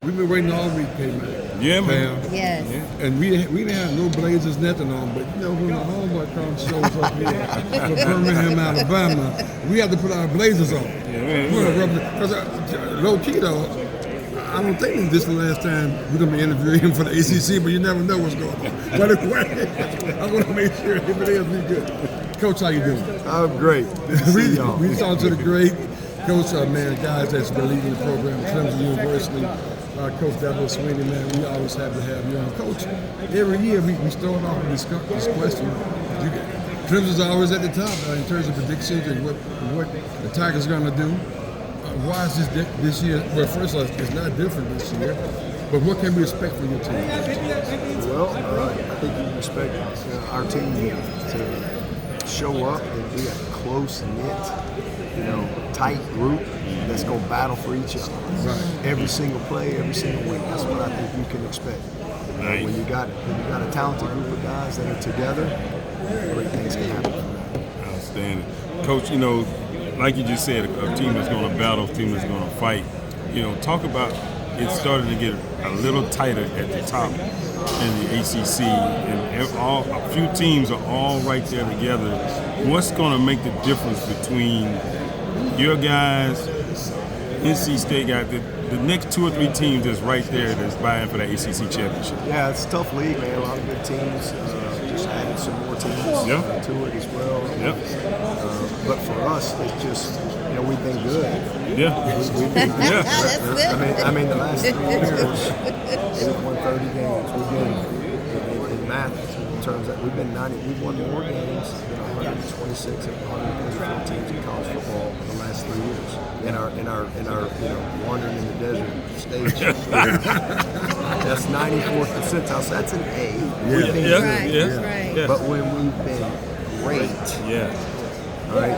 We've been waiting all week, man. Yeah, man. Yes. Yeah. And we didn't have no blazers, nothing on. But you know, when the homeboy comes shows up here from Birmingham, Alabama, we have to put our blazers on. Because low key though, I don't think this is the last time we're gonna be interviewing him for the ACC, but you never know what's going on. But anyway, I want to make sure if it is, be good. Coach, how you doing? I'm great. We talked to the great coach, man, guys that's been leading the program at Clemson University. Coach Dabo Swinney, man, we always happy to have you on. Coach, every year we start off with this question. Clemson's always at the top in terms of predictions and what the Tigers are going to do. Why is this year? Well, first of all, it's not different this year, but what can we expect from your team? Well, I think you can expect our team to show up and be a close-knit, tight group that's going to battle for each other. Right. Every single play, every single week. That's what I think you can expect. Right. When you got a talented group of guys that are together, great things can happen from that. Outstanding. Coach, like you just said, a team that's going to battle, a team that's going to fight. Talk about it started to get a little tighter at the top in the ACC, and a few teams are all right there together. What's going to make the difference between your guys, NC State guys, the next 2 or 3 teams that's right there that's vying for the ACC championship? Yeah, it's a tough league, man. A lot of good teams. Just added some more teams to it as well. Yep. But for us, it's just, we've been good. Yeah. We've been good. That's good. I mean, the last 3 years, we've won 30 games. We've been, in math, in terms that we've won more games than 126 and 134 teams in college football in the last 3 years. In our wandering in the desert stage. That's 94th percentile. So that's an A. We've been good. Right. But when we've been great, all right,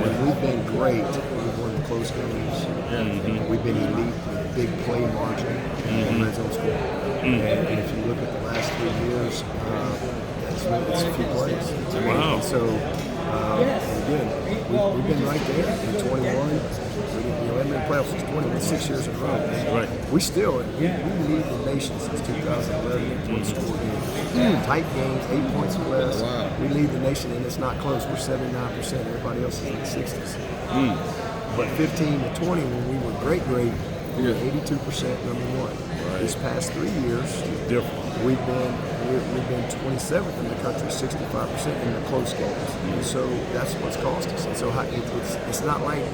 when we've been great, we've won close games. Mm-hmm. We've been elite with big play margin and red zone score. And if you look at the last 3 years, it's a few plays. Wow. So, again, we've been right there in 21. We haven't been playoffs since 21, 6 years in a row. Right. We lead the nation since 2011 in point score games. Tight games, 8 points or less. Wow. We lead the nation, and it's not close. We're 79%. Everybody else is in the 60s. But 15 to 20, when we were great, we were 82% number one. Right. These past 3 years, we've been 27th in the country, 65% in the close games. And so that's what's cost us. And so it's not like,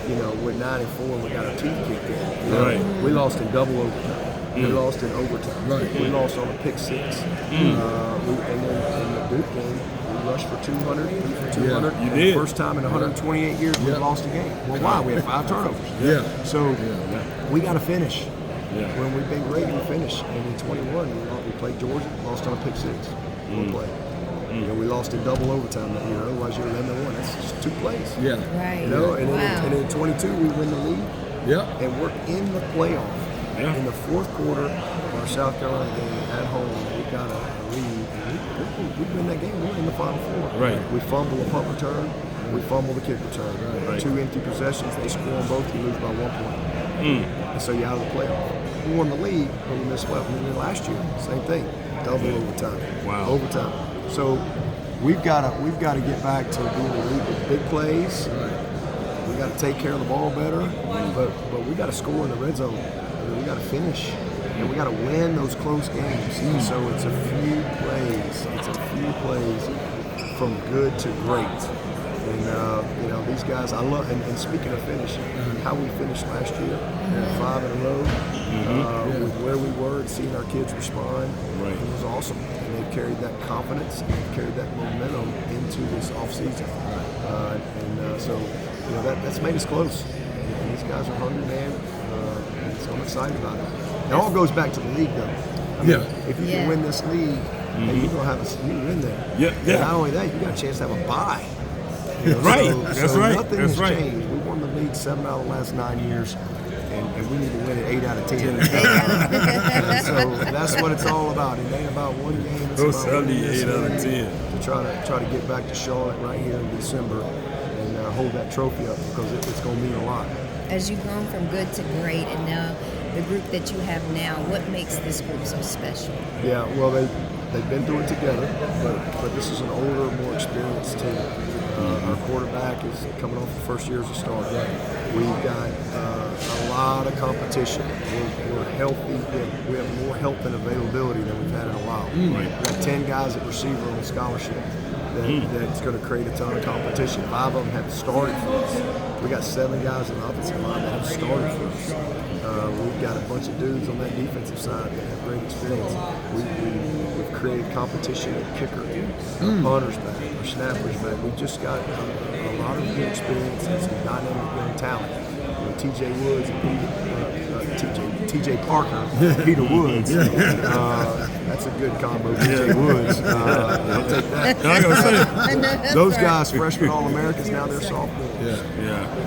we're 9-4 and we got our teeth kicked in. Right. We lost in double overtime. We lost in overtime. Right. We lost on a pick 6. And then in the Duke game, we rushed for 200, for 200. You and did. the first time in 128 years we lost a game. Well, why? We had 5 turnovers. Yeah. So we got to finish. Yeah. When we've been great, we finish. And in 21, we played Georgia, lost on a pick 6. One play. We lost in double overtime that year. Otherwise, you're 11-1. That's just 2 plays. Yeah. Right. And in 22, we win the league. Yeah. And we're in the playoff. Yeah. In the 4th quarter of our South Carolina game at home, we got a lead. And we win that game. We're in the Final 4. Right. We fumble a punt return. We fumble the kick return. Right. 2 empty possessions. They score on both. You lose by 1 point. And so you're out of the playoff. We won the league, but we missed well. And then last year, same thing. Double overtime. Wow. Overtime. So we've got to get back to being elite with big plays. Right. We got to take care of the ball better, but we got to score in the red zone. We got to finish, and we got to win those close games. And so it's a few plays. It's a few plays from good to great. And these guys, I love. And speaking of finishing, how we finished last year, 5 in a row, with where we were and seeing our kids respond, it was awesome. And they've carried that confidence, and they've carried that momentum into this off season. So that's made us close. And these guys are hungry, man. And so I'm excited about it. It all goes back to the league, though. I mean, if you can win this league, and you're gonna have you win there. Yeah. And not only that, you got a chance to have a bye. Right. So right. Nothing That's has right. changed. We won the league 7 out of the last 9 years, and we need to win it 8 out of 10. So that's what it's all about. It ain't about one game. It's about winning this 8 out of 10. To try to get back to Charlotte right here in December and hold that trophy up because it's going to mean a lot. As you've gone from good to great, and now the group that you have now, what makes this group so special? Yeah, well, they've been through it together, but this is an older, more experienced team. Our quarterback is coming off the first year as a starter. We've got a lot of competition. We're healthy. We have more health and availability than we've had in a while. We've got 10 guys at receiver on scholarship. That's going to create a ton of competition. 5 of them have started for us. We got 7 guys in the offensive line that have started for us. We've got a bunch of dudes on that defensive side that have great experience. We've created competition at kicker, our punters back, our snappers back. We've just got a lot of good experience and some dynamic young talent. T.J. Woods and T.J. Parker, Peter Woods. That's a good combo, T.J. Woods. I'll take that. Those guys, freshman All-Americans, now they're sophomores.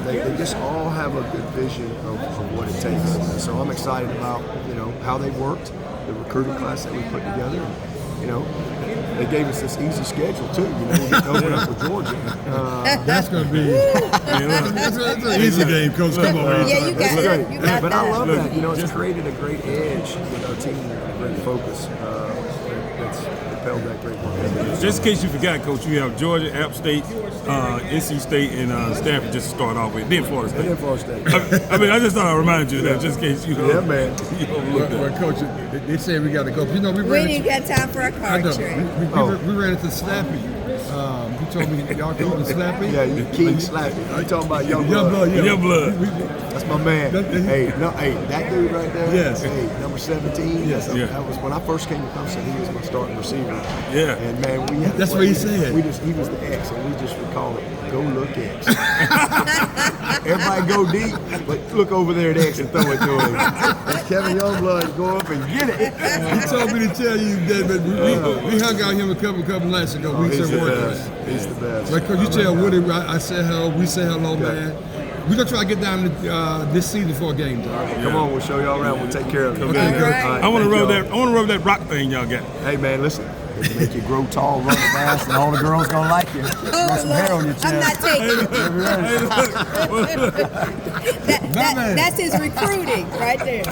They just all have a good vision of what it takes. And so I'm excited about how they worked, the recruiting class that we put together. They gave us this easy schedule too. We get to open up with Georgia. That's going to be that's an easy game, Coach. Come on, Yeah, you got it. You got but that. I love that. It's created a great edge with our team, a great focus. That's propelled that great work. Just in case you forgot, Coach, you have Georgia, App State, NC State, and Stanford just to start off with. Then Florida State. I just thought I reminded you of that, just in case you man. Well, Coach, they say we got to go. We didn't got time for a car trip. We ran into Slappy. He told me y'all call him Slappy. Yeah, King Slappy. You talking about Young Blood? Young Blood. That's my man. That dude right there. Yes. Number 17. Yes. That was when I first came to Clemson. He was my starting receiver. Yeah. And man, we had. That's what he said. He was the X, and we just would call it "Go Look X." Everybody go deep, but look over there at X and throw it to him. And Kevin Youngblood go up and get it. He told me to tell you that we hung out him a couple nights ago. He's the best. He's the best. But could you tell Woody I said hello, we say hello, man. We're going to try to get down this season for a game, though. Come on, we'll show y'all around. We'll take care of it. Okay, good. Right. I want to rub that rock thing y'all got. Hey, man, listen. It'll make you grow tall, run fast, and all the girls gonna like you. Got some hair on your chest. I'm not taking it. That's his recruiting right there.